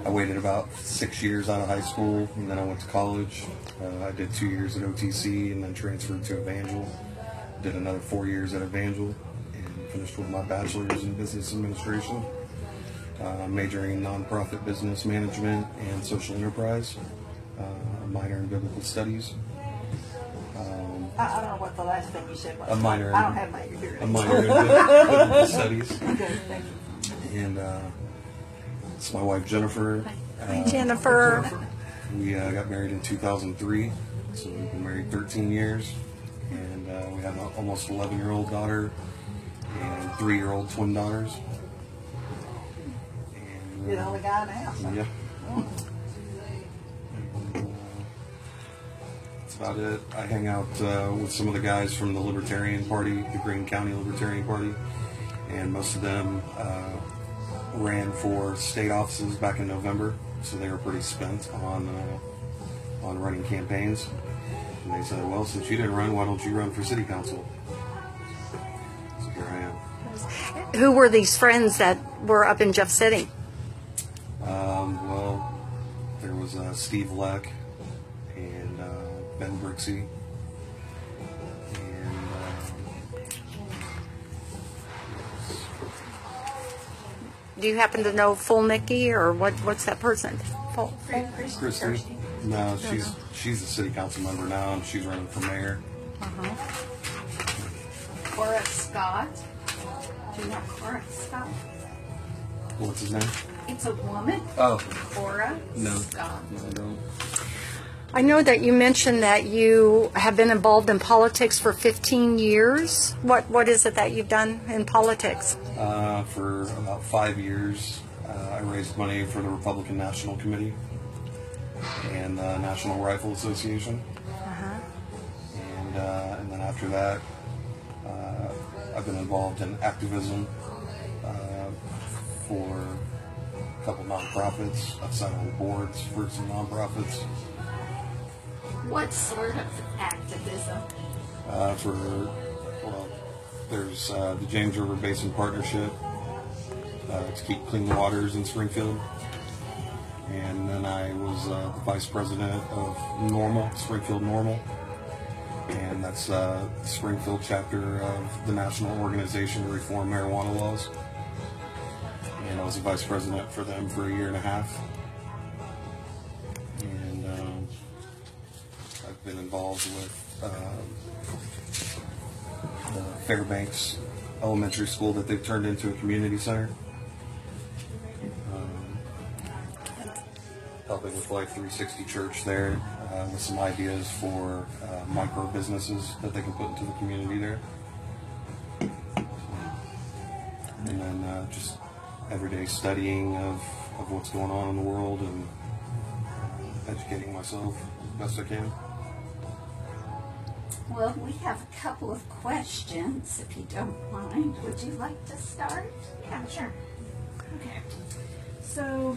I waited about 6 years out of high school, and then I went to college. I did 2 years at OTC, and then transferred to Evangel. Did another 4 years at Evangel, and finished with my bachelor's in business administration, majoring in nonprofit business management and social enterprise, a minor in biblical studies. I don't know what the last thing you said was. A minor. I don't have my ear. A minor in biblical studies. Okay, thank you. And it's my wife Jennifer. Hi, Jennifer. We got married in 2003, so we've been married 13 years, and we have an almost 11-year-old daughter and 3-year-old twin daughters. And, You're the only guy in the house. yeah. That's about it. I hang out with some of the guys from the Libertarian Party, the Greene County Libertarian Party, and most of them ran for state offices back in November, so they were pretty spent on running campaigns. And they said, well, since you didn't run, why don't you run for city council? So here I am. Who were these friends that were up in Jeff City? Well, there was Steve Leck and Ben Brixey. And Do you happen to know Full Nikki, or what's that person? Full. Christy. No, she's a city council member now, and she's running for mayor. Cora Scott. Do you know Cora Scott? What's his name? It's a woman. Oh, Cora no. Scott. No, I don't. I know that you mentioned that you have been involved in politics for 15 years. What is it that you've done in politics? For about 5 years, I raised money for the Republican National Committee and the National Rifle Association. And then after that, I've been involved in activism for a couple nonprofits. I've sat on boards for some nonprofits. What sort of activism? There's the James River Basin Partnership to keep clean waters in Springfield. And then I was the vice president of Normal, Springfield Normal. And that's the Springfield chapter of the National Organization to Reform Marijuana Laws. And I was the vice president for them for 1.5 years. And I've been involved with the Fairbanks Elementary School that they've turned into a community center. Helping with Life 360 Church there with some ideas for micro businesses that they can put into the community there. And then just everyday studying of what's going on in the world and educating myself as best I can. Well, we have a couple of questions, if you don't mind. Would you like to start? Yeah, sure. Okay. So,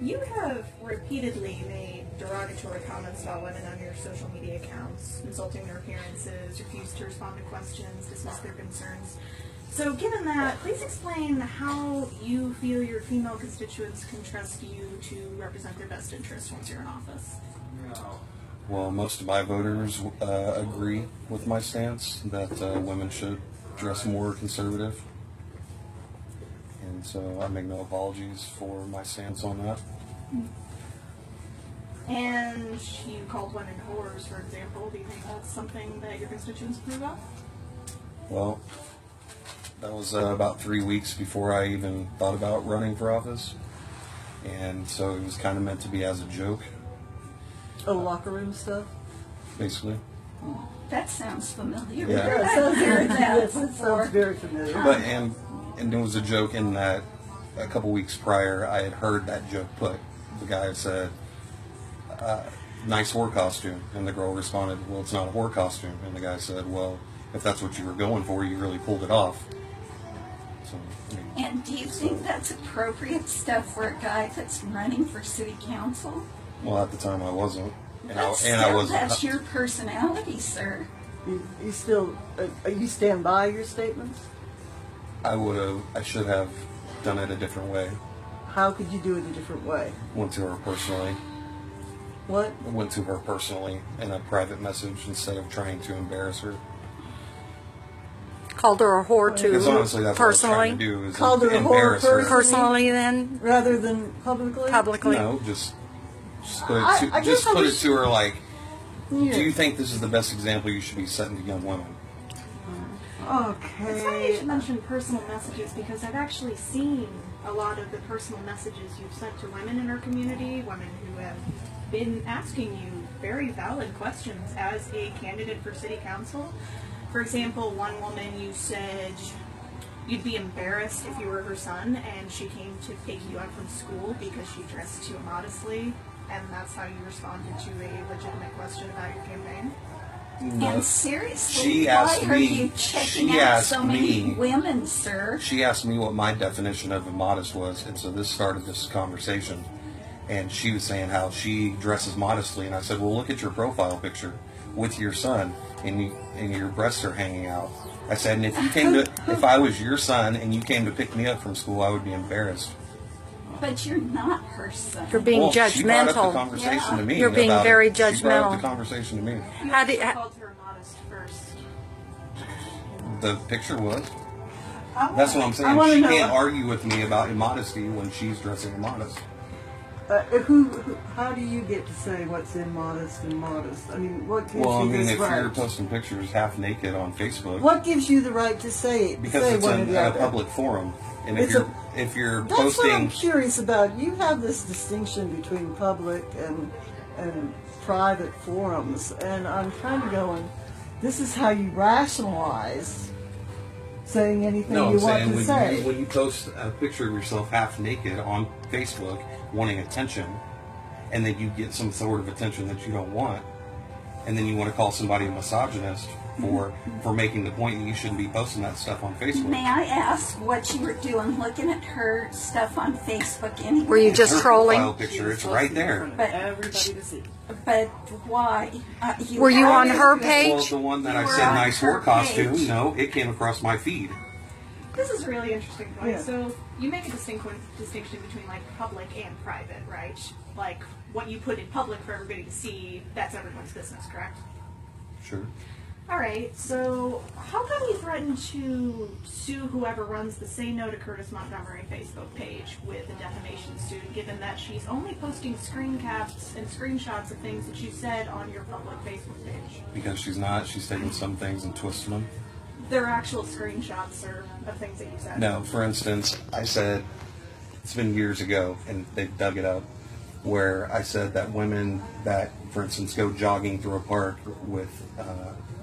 you have repeatedly made derogatory comments about women on your social media accounts, insulting their appearances, refused to respond to questions, dismissed their concerns. So, given that, please explain how you feel your female constituents can trust you to represent their best interests once you're in office. Well, most of my voters agree with my stance that women should dress more conservative. And so I make no apologies for my stance on that. And you called women whores, for example. Do you think that's something that your constituents approve of? Well, that was about 3 weeks before I even thought about running for office. And so it was kind of meant to be as a joke, Oh, locker room stuff? basically. That sounds familiar. Yeah. I've heard that Yes, it before. sounds very familiar. But and it was a joke in that a couple weeks prior I had heard that joke put. The guy said, nice whore costume. And the girl responded, well, it's not a whore costume. And the guy said, well, if that's what you were going for, you really pulled it off. So, I mean, And do you think that's appropriate stuff for a guy that's running for city council? well, at the time I wasn't. And But I still, wasn't. that's your personality, sir. You still, you stand by your statements? I should have done it a different way. How could you do it a different way? Went to her personally. What? Went to her personally in a private message instead of trying to embarrass her. Called her a whore Because honestly, to that's what I was trying personally? to do, is Called her a whore embarrass her. Personally then? Rather than publicly? Publicly? No, just put I it to, guess I put it was- to her like, Yeah. do you think this is the best example you should be setting to young women? It's funny you Okay. should mention personal messages because I've actually seen a lot of the personal messages you've sent to women in our community, women who have been asking you very valid questions as a candidate for city council. For example, one woman, you said you'd be embarrassed if you were her son and she came to pick you up from school because she dressed too immodestly, and that's how you responded to a legitimate question about your campaign. And seriously, She why asked are me- you checking she out asked so many me- women, sir? She asked me what my definition of immodest was, and so this started this conversation. And she was saying how she dresses modestly, and I said, well, look at your profile picture with your son, and your breasts are hanging out. I said, and if I was your son and you came to pick me up from school, I would be embarrassed. But you're not her son. You're being Well, she brought up the judgmental. conversation to me. You're being about very it. She brought up judgmental. the conversation to me. You How do- actually how- called her modest first. The picture was. I That's what I'm I saying. wanna She know- can't argue with me about immodesty when she's dressing immodest. How do you get to say what's immodest and modest? I mean, what gives Well, I you mean, this if right? you're posting pictures half naked on Facebook, What gives you the right to say it? because say it's one or in the a other? public forum, and It's if you're That's what I'm posting, curious about. You have this distinction between public and private forums, and I'm kind of going, this is how you rationalize saying anything no, you I'm want saying to say. when you post a picture of yourself half naked on Facebook, wanting attention, and then you get some sort of attention that you don't want, and then you want to call somebody a misogynist for making the point that you shouldn't be posting that stuff on Facebook. May I ask what you were doing looking at her stuff on Facebook anyway? Were you just Her trolling? profile picture, it's right there. But, Everybody to see. but why? Were you on her Well, page? the one that You I were said on nice her whore costume, page. no, it came across my feed. This is a really interesting point. Yeah. So you make a distinction between like public and private, right? Like what you put in public for everybody to see, that's everyone's business, correct? Sure. All right. So how come you threatened to sue whoever runs the Say No to Curtis Montgomery Facebook page with a defamation suit, given that she's only posting screen caps and screenshots of things that you said on your public Facebook page? Because she's not. She's taking some things and twisting them. They're actual screenshots of things that you said. No, for instance, I said, it's been years ago, and they've dug it up, where I said that women that, for instance, go jogging through a park with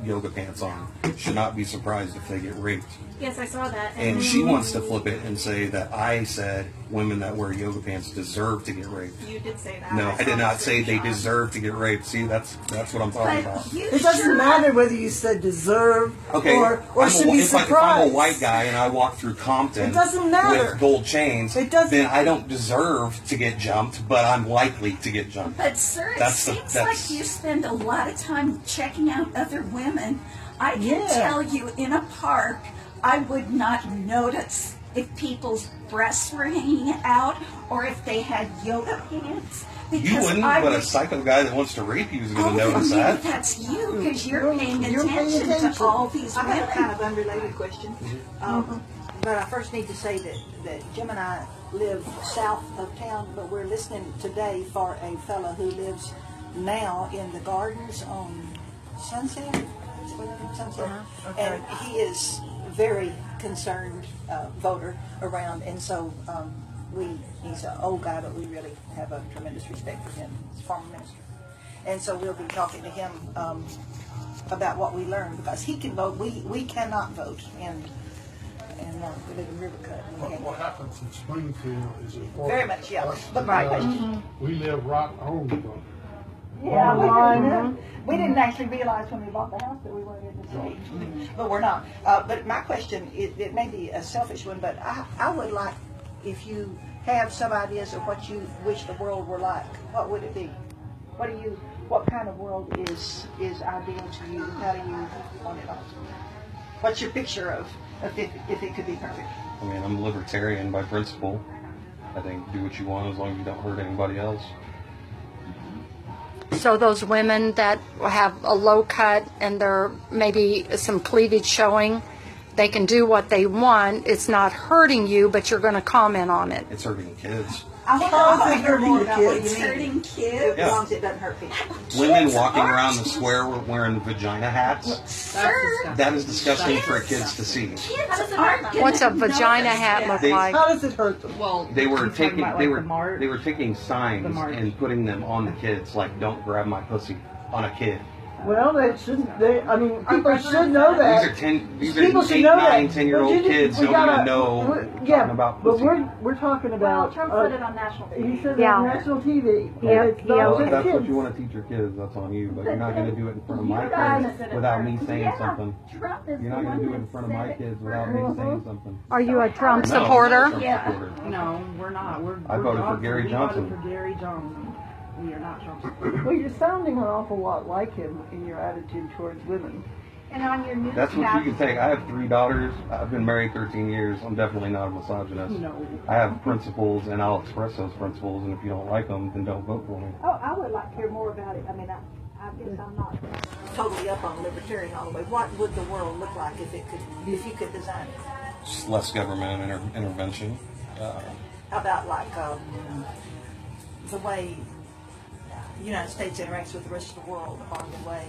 yoga pants on should not be surprised if they get raped. Yes, I saw that. And she wants to flip it and say that I said women that wear yoga pants deserve to get raped. You did say that. No, I I saw did the not say they screenshot. deserve to get raped. See, that's what I'm talking about. but you It doesn't sure matter whether you said deserve Okay, or I'm should be if I'm surprised. a white guy and I walk through Compton It doesn't matter. with gold chains, It doesn't- then I don't deserve to get jumped, but I'm likely to get jumped. But sir, it That's the- seems that's- like you spend a lot of time checking out other women. I can Yeah. tell you, in a park, I would not notice if people's breasts were hanging out or if they had yoga pants. You Because wouldn't, I but a would, psycho guy that wants to rape you is going to notice maybe that. that's you because you're paying You're paying attention attention. to all these I have a women. kind of unrelated question. But I first need to say that Jim and I live south of town, but we're listening today for a fellow who lives now in the gardens on Sunset. Is what it is, Sunset. Okay. And he is very concerned voter around, and so he's an old guy, but we really have a tremendous respect for him. He's a former minister. And so we'll be talking to him about what we learned, because he can vote. We cannot vote, and we live in Rivercut. We can't. What happens in Springfield is important. Very much, yeah. Us But right. because We live right on the road. Yeah, we didn't actually realize when we bought the house that we weren't in the state, but we're not. But my question, it may be a selfish one, but I would like, if you have some ideas of what you wish the world were like, what would it be? What kind of world is ideal to you? How do you want it? What's your picture of if it could be perfect? I mean, I'm libertarian by principle. I think do what you want as long as you don't hurt anybody else. So those women that have a low cut and there maybe some cleavage showing, they can do what they want. It's not hurting you, but you're going to comment on it. It's hurting kids. I want How is to it hear more hurting about what kids? you mean. Hurting kids. As long as it doesn't hurt people. Women Kids walking aren't. around the square wearing vagina hats. Sir, That is disgusting for kids to see. kids aren't What's a gonna vagina notice hat that. look They- like? How does it hurt them? Well, They were she's talking taking about, they like, were the march. they were taking signs march. and putting them on the kids like "Don't grab my pussy" on a kid. Well, they shouldn't. I mean, people should know that. These People are should 8, know 9, that. 10-year-old But you- kids we don't gotta- even know we're- talking yeah, about but pussy. we're talking Well, about. Trump said it on national He TV. said Yeah. on national TV. Yeah, And it's yeah. not Well, if just that's what kids. you want to teach your kids, that's on you. But you're not going to do it in front of my You guys kids said it without me first. saying Yeah, something. Trump is You're not the going to one do it in that front of my said it kids without me first. saying something. Are you a Trump No, I'm not a supporter? Trump Yeah. supporter. No, we're not. I we're voted for Johnson. Gary We Johnson. voted for Gary Johnson. We are not Trump supporters. Well, you're sounding an awful lot like him in your attitude towards women. And on your That's what you can take. I have 3 daughters. I've been married 13 years. I'm definitely not a misogynist. No. I have principles, and I'll express those principles. And if you don't like them, then don't vote for me. Oh, I would like to hear more about it. I mean, I guess I'm not totally up on libertarian all the way. What would the world look like if you could design it? Just less government intervention. How about like the way the United States interacts with the rest of the world, or the way?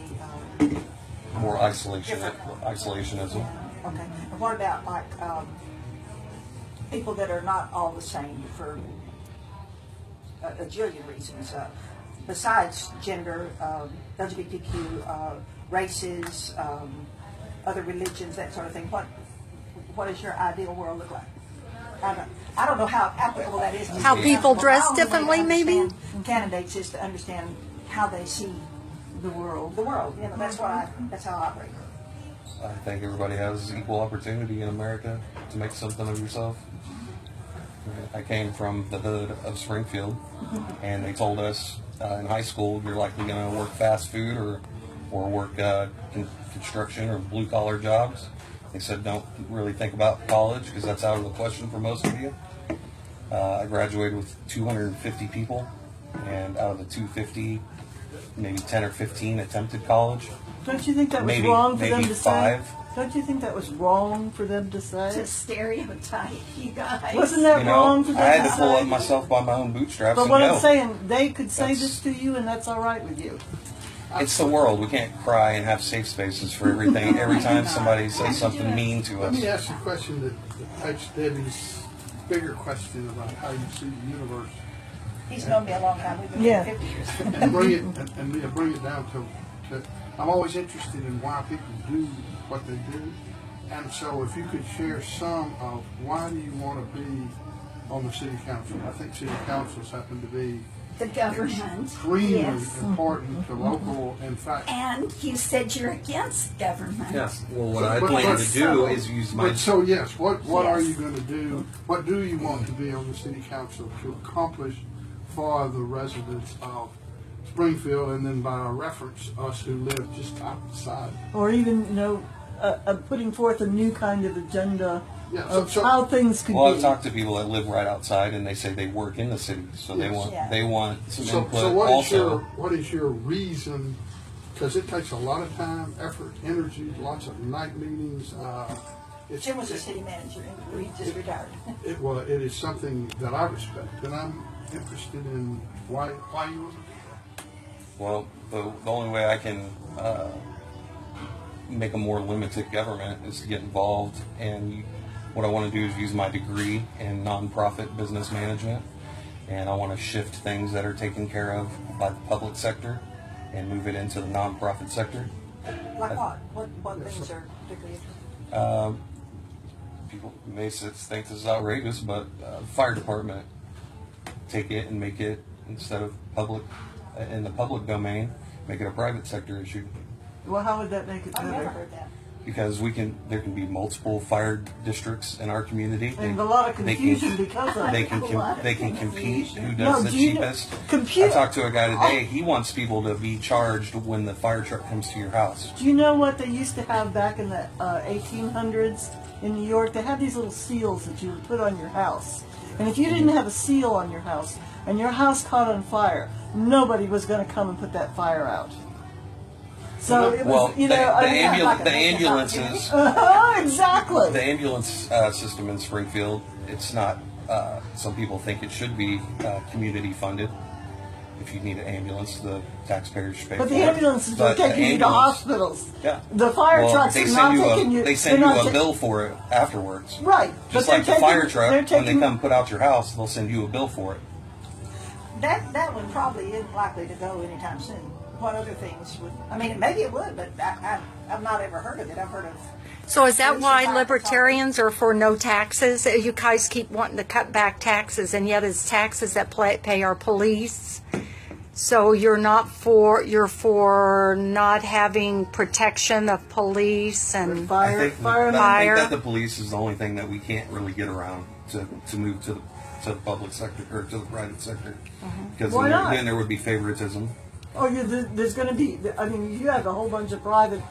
More isolationism. Okay. And what about like people that are not all the same for a jillion reasons, besides gender, LGBTQ, races, other religions, that sort of thing? What does your ideal world look like? I don't know how applicable that is. to How the people council. dress The only way to differently, maybe? understand Candidates is to understand how they see The world. the world. You know, that's how I operate. I think everybody has equal opportunity in America to make something of yourself. I came from the hood of Springfield, and they told us in high school you're likely going to work fast food or work construction or blue collar jobs. They said don't really think about college because that's out of the question for most of you. I graduated with 250 people, and out of the 250, maybe 10 or 15 attempted college. Don't you think that was Maybe- wrong for them maybe to 5. say? Don't you think that was wrong for them to say? It's a stereotype, you guys. Wasn't that You wrong know, for them I had to to pull say? up myself by my own bootstraps But and what go. I'm saying, they could say That's- this to you, and that's all right with you. It's the world. We can't cry and have safe spaces for everything. Every time somebody says something mean to Let us. me ask you a question that takes Debbie's bigger question about how you see the universe. He's known me a long time. We've been Yeah. 50 years. And bring it down to I'm always interested in why people do what they do. And so if you could share some of why do you want to be on the city council? I think city councils happen to be The government. extremely Yes. important to local, in fact. And you said you're against government. Yes. Well, what I But- plan but- to do is use my. But so yes, what are Yes. you going to do? What do you want to be on the city council to accomplish for the residents of Springfield, and then by reference, us who live just outside? Or even, putting forth a new kind of agenda Yeah, of so- how things could Well, I've be. talked to people that live right outside, and they say they work in the city, so they Yes. want Yeah. they want some So input what is also. what is your reason? Because it takes a lot of time, effort, energy, lots of night meetings. Jim was a city manager, and he just retired. It is something that I respect, and I'm interested in why you. Well, the only way I can make a more limited government is to get involved, and what I want to do is use my degree in nonprofit business management, and I want to shift things that are taken care of by the public sector and move it into the nonprofit sector. Like what? What things are particularly? People may think this is outrageous, but fire department, take it and make it, instead of public in the public domain, make it a private sector issue. Well, how would that make it I've never better? heard that. Because there can be multiple fire districts in our community. And a lot of They confusion because of They it. can compete. Who No, does the do you know- cheapest? compute- I talked to a guy today. He wants people to be charged when the fire truck comes to your house. Do you know what they used to have back in the 1800s in New York? They had these little seals that you would put on your house. And if you didn't have a seal on your house and your house caught on fire, nobody was going to come and put that fire out. So it was, Well, you know, the ambulances, exactly. the ambulance system in Springfield, it's not. Some people think it should be community funded. If you need an ambulance, the taxpayers should pay But for the it. ambulances But are taking the you to ambulance- hospitals. Yeah. The fire Well, trucks they are send not you taking you. They send they're you not a bill for it afterwards. Right. Just but like the they're fire taking- truck, they're when they taking- come put out your house, they'll send you a bill for it. That one probably isn't likely to go anytime soon. What other things would? I mean, maybe it would, but I've not ever heard of it. I've heard of. So is that Police why departments libertarians are for no taxes? You guys keep wanting to cut back taxes, and yet it's taxes that pay our police. So you're for not having protection of police and Fire, I think Fire. that the police is the only thing that we can't really get around to move to the public sector or to the private sector, because Why not? then there would be favoritism. Oh, there's going to be. I mean, you have a whole bunch of private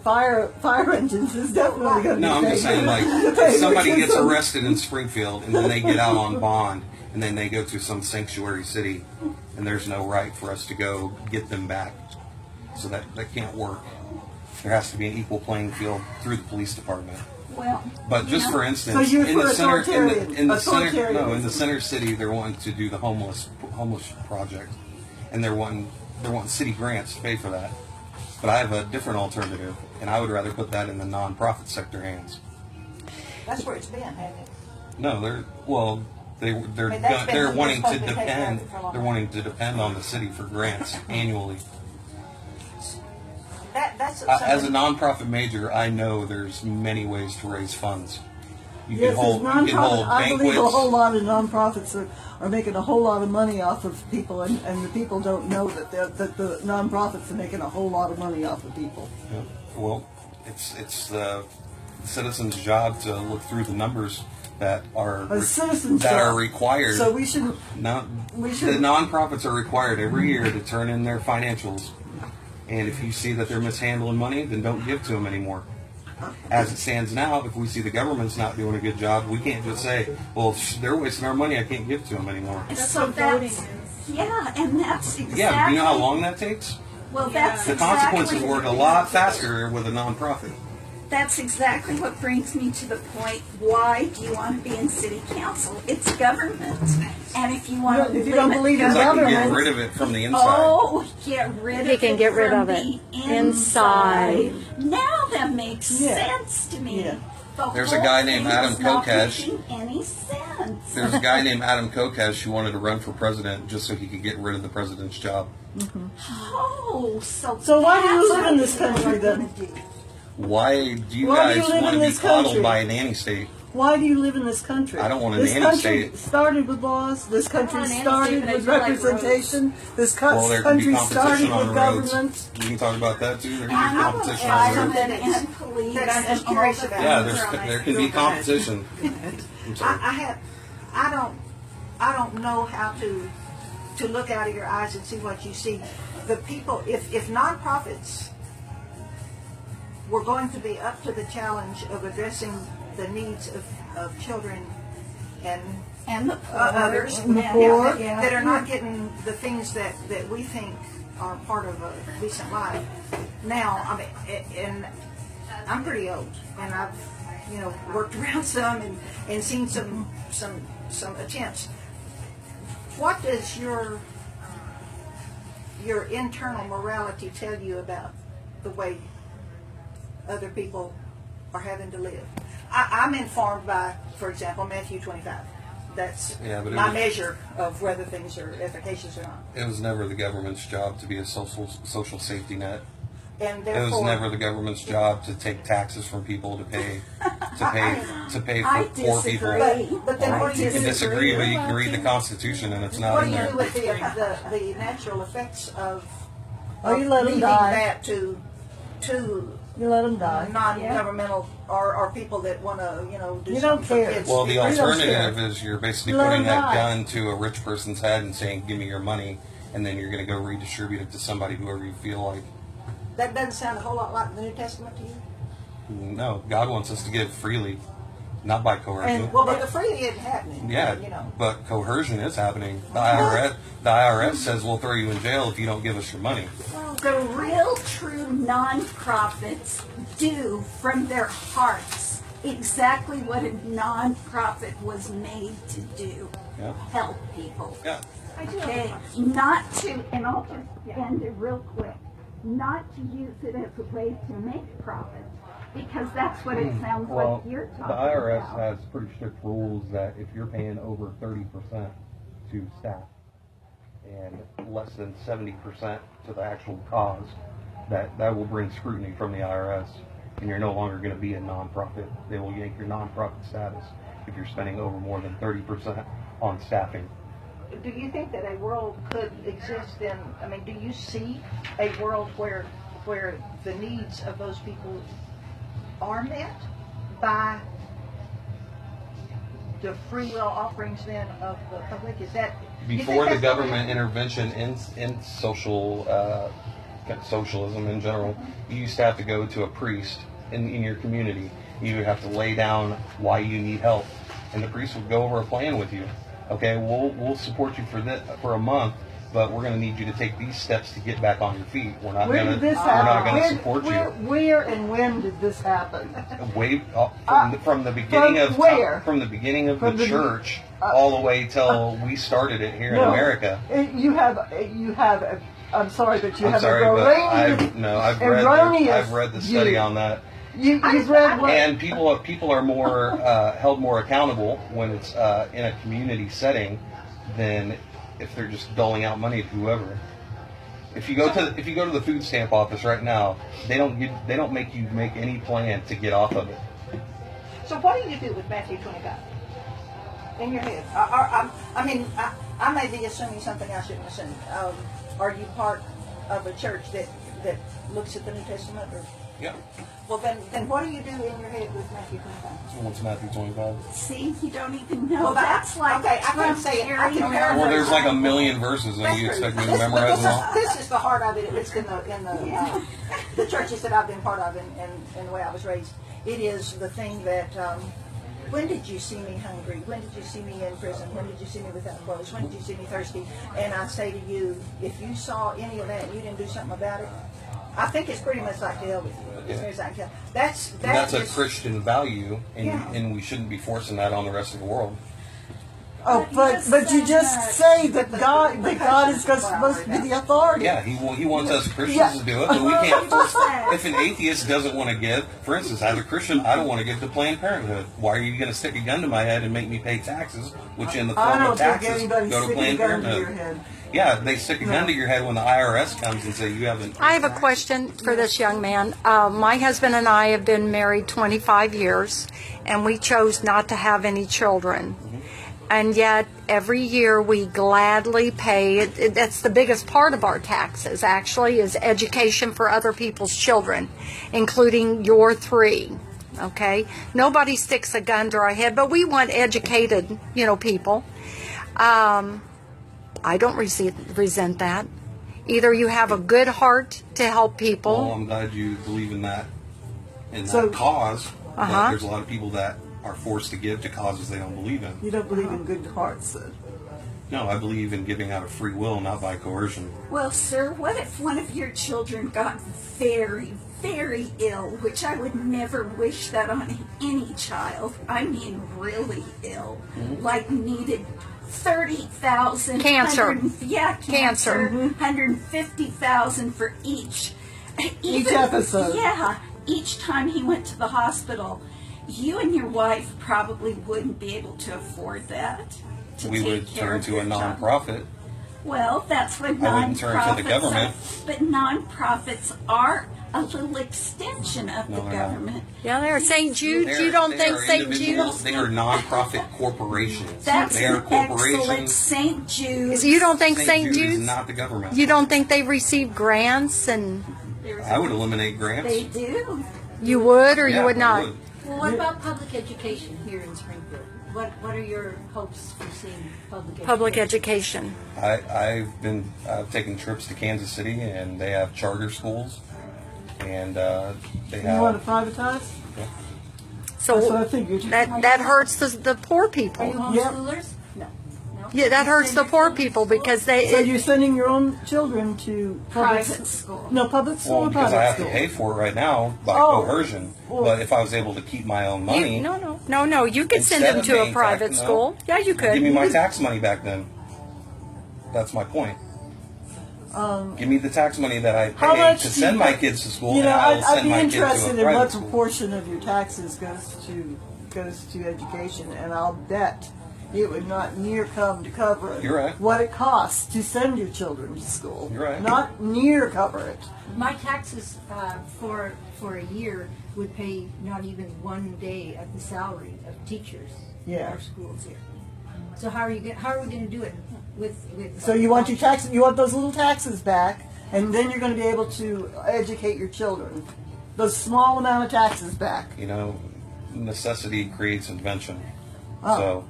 fire engines. There's definitely going to be. No, I'm just saying, like, if somebody gets arrested in Springfield and then they get out on bond and then they go to some sanctuary city and there's no right for us to go get them back. So that can't work. There has to be an equal playing field through the police department. Well, But just for instance, So you're in for the center, in the center, authoritarian. no, in the center city, they're wanting to do the homeless project, and they're wanting city grants to pay for that. But I have a different alternative, and I would rather put that in the nonprofit sector hands. That's where it's been, hasn't it? No, they're mean, that's been- they're wanting that's to supposed to be taken depend. out for a long They're time. wanting to depend on the city for grants annually. That's As a nonprofit major, I know there's many ways to raise funds. You Yes, can hold I believe a banquets. whole lot of nonprofits are making a whole lot of money off of people, and the people don't know that the nonprofits are making a whole lot of money off of people. Yeah. Well, it's the citizens' job to look through the numbers that are A citizen's that job. are required. So we shouldn't. The should- nonprofits are required every year to turn in their financials, and if you see that they're mishandling money, then don't give to them anymore. As it stands now, if we see the government's not doing a good job, we can't just say, "Well, they're wasting our money. I can't give to them anymore." so that's, yeah, and that's exactly. Yeah, do you know how long that takes? Well, that's The exactly. consequences work a lot faster with a nonprofit. That's exactly what brings me to the point, why do you want to be in city council? It's government. And if you want to If you don't believe in Because I can get government, rid of it from the inside. Oh, get rid of He can it get rid from of it the inside. Now that makes Yeah. sense to me. Yeah. The There's a whole guy named thing Adam is not Kokesh. making any sense. There's a guy named Adam Kokesh who wanted to run for president just so he could get rid of the president's job. Oh, So why do you that's live what in this you're country, then? gonna do. Why do you Why do you guys live want in to be this country? coddled by a nanny state? why do you live in this country? I don't want a this nanny country state. started with laws. This country want a nanny started state, but I with do like representation. This Well, there can be country started competition on with roads. government. We can talk about that too. There And can be I'm competition gonna on add roads. that in police That I'm and all curious the about. Yeah, things. there can be competition. I'm sorry. I don't know how to look out of your eyes and see what you see. The people, if nonprofits were going to be up to the challenge of addressing the needs of children and the others And the poor. that are not getting the things that we think are part of a decent life. Now, I mean, and I'm pretty old, and I've worked around some and seen some attempts. What does your internal morality tell you about the way other people are having to live? I'm informed by, for example, Matthew 25. That's Yeah, but it my was- measure of whether things are efficacious or not. It was never the government's job to be a social safety net. And It therefore, was never the government's job to take taxes from people to pay I for poor people. disagree. But then what do You you can do? disagree, but you can read the Constitution and it's not What in do you there. do with the natural effects of You let 'em leaving die. that to You let them die. non-governmental or people that want to do You something don't for care. kids? Well, the You don't alternative care. is you're basically You let putting them that die. gun to a rich person's head and saying, "Give me your money," and then you're going to go redistribute it to somebody, whoever you feel like. That doesn't sound a whole lot like the New Testament to you. No, God wants us to give freely. not by coercion. And- Well, but the freely isn't happening. Yeah, You know. but coercion is happening. The IRS says we'll throw you in jail if you don't give us your money. The real true nonprofits do from their hearts exactly what a nonprofit was made to do. Yeah. Help people. Yeah. I do have a Okay, question. not to, and I'll just end it real quick, not to use it as a way to make profit, because that's what it sounds Well, like you're talking the IRS about. has pretty strict rules that if you're paying over 30% to staff and less than 70% to the actual cause, that will bring scrutiny from the IRS, and you're no longer going to be a nonprofit. They will yank your nonprofit status if you're spending over more than 30% on staffing. Do you think that a world could exist in, I mean, do you see a world where the needs of those people are met by the free will offerings then of the public? Is that you think Before the that's government intervention in socialism in general, you used to have to go to a priest in your community. You would have to lay down why you need help, and the priest would go over a plan with you. Okay, we'll support you for a month, but we're going to need you to take these steps to get back on your feet. We're not Where going did this to happen? support you. Where and when did this happen? Way from the beginning From of where? From the beginning of From the the- church all the way till we started it here in No. America. You have. I'm sorry, but you I'm have sorry, a but erroneous. I've read the study view. on that. You've read what? And people are more held more accountable when it's in a community setting than if they're just doling out money to whoever. If you go to the food stamp office right now, they don't make you make any plan to get off of it. So what do you do with Matthew 25 in your head? I may be assuming something I shouldn't assume. Are you part of a church that looks at the New Testament? Or? Yeah. Well, then what do you do in your head with Matthew 25? What's Matthew 25? See, you don't even know. Well, That's like okay, I can say it. I Trump can Harry paraphrase Well, it. there's like a million verses, and you expect me to memorize them all? This is the heart of it, at least in the churches that I've been part of and the way I was raised. It is the thing that, when did you see me hungry? When did you see me in prison? When did you see me without clothes? When did you see me thirsty? And I say to you, if you saw any of that and you didn't do something about it, I think it's pretty much like to hell with you, as near as I can tell. That's a is- Christian value, and Yeah. and we shouldn't be forcing that on the rest of the world. Oh, but you just say that God is supposed to be the authority. Yeah, he wants us Christians Yeah. to do it, but we can't force. If an atheist doesn't want to give, for instance, as a Christian, I don't want to give to Planned Parenthood. Why are you going to stick a gun to my head and make me pay taxes, which in the I form don't of think taxes anybody's go to sticking a Planned gun to your Parenthood? head. Yeah, they stick a gun to your head when the IRS comes and say you haven't. I have a question for this young man. My husband and I have been married 25 years, and we chose not to have any children. And yet, every year we gladly pay. That's the biggest part of our taxes, actually, is education for other people's children, including your 3. Okay? Nobody sticks a gun to our head, but we want educated, people. I don't resent that. Either you have a good heart to help people. Well, I'm glad you believe in that So- cause. But Uh-huh. there's a lot of people that are forced to give to causes they don't believe in. You don't believe in good hearts, then. No, I believe in giving out of free will, not by coercion. Well, sir, what if one of your children got very, very ill, which I would never wish that on any child. I mean really ill, like needed 30,000 Cancer. Yeah, Cancer. 150,000 for each. Each episode. Yeah, each time he went to the hospital. You and your wife probably wouldn't be able to afford that. To We take would care turn of to your a child. nonprofit. Well, that's what I wouldn't turn to the nonprofits government. are. But nonprofits are a little extension of No, the they're not. government. Yeah, they're St. Jude. They're- You don't they think are St. individuals. Jude's? They are nonprofit corporations. That's they are an excellent corporations. St. Jude. You don't think St. St. Jude is Jude's? not the government. You don't think they receive grants, and I would eliminate grants. They do. you would or Yeah, you would I not? would. Well, what about public education here in Springfield? What are your hopes for seeing Public education. I've taken trips to Kansas City, and they have charter schools, and they You want have. to privatize? That's what I So figured. that hurts the poor Are you people. homeschoolers? No. Yeah, that hurts the poor people because So they. you're sending your own children to Private school. No, public school Well, or because private I have school? to pay for it right now by Oh. coercion. Well- But if I was able to keep my own money, No. You could send Instead them of to a paying private tax, no. school. Yeah, you could. give me my tax money back then. That's my point. Give me the tax money that I How paid much to do send you- my kids to school, You know, and I will I'd send be my kids to interested a in private what school. proportion of your taxes goes to education, and I'll bet it would not near come to cover it. You're right. What it costs to send your children to school. You're right. Not near cover it. My taxes for a year would pay not even 1 day of the salary of teachers in Yeah. our schools here. So how are we going to do it with? So you want your taxes, you want those little taxes back, and then you're going to be able to educate your children. Those small amount of taxes back. You know, necessity creates invention. Oh. So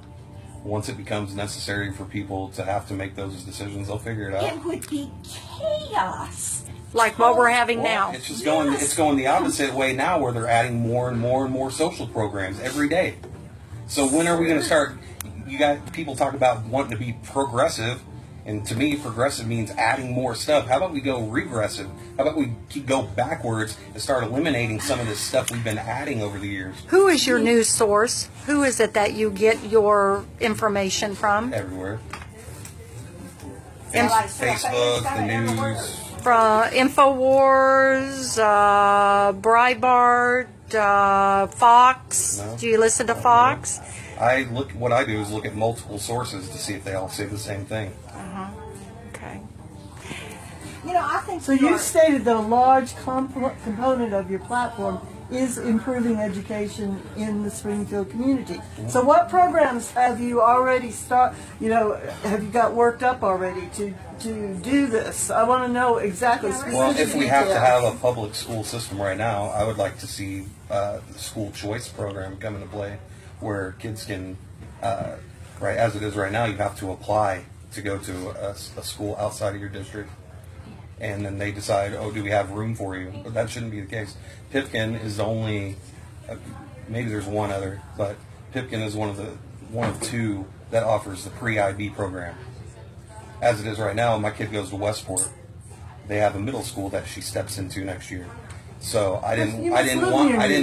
once it becomes necessary for people to have to make those decisions, they'll figure it out. It would be chaos. Like what we're having Well, now. it's just going. It's going the opposite way now, where they're adding more and more and more social programs every day. So when are we going to start? You got people talk about wanting to be progressive, and to me, progressive means adding more stuff. How about we go regressive? How about we go backwards and start eliminating some of this stuff we've been adding over the years? Who is your news source? Who is it that you get your information from? Everywhere. Inf- Facebook, the news. From InfoWars, Breitbart, Fox. No. Do you listen to Fox? What I do is look at multiple sources to see if they all say the same thing. Okay. You know, I think So you stated that a large component of your platform is improving education in the Springfield community. So what programs have you already have you got worked up already to do this? I want to know exactly. Well, if we have to details. have a public school system right now, I would like to see the school choice program come into play, where kids can, right as it is right now, you have to apply to go to a school outside of your district, and then they decide, oh, do we have room for you? But that shouldn't be the case. Pipkin is only, maybe there's one other, but Pipkin is one of two that offers the pre-IB program. As it is right now, my kid goes to Westport. They have a middle school that she steps into next year. So I didn't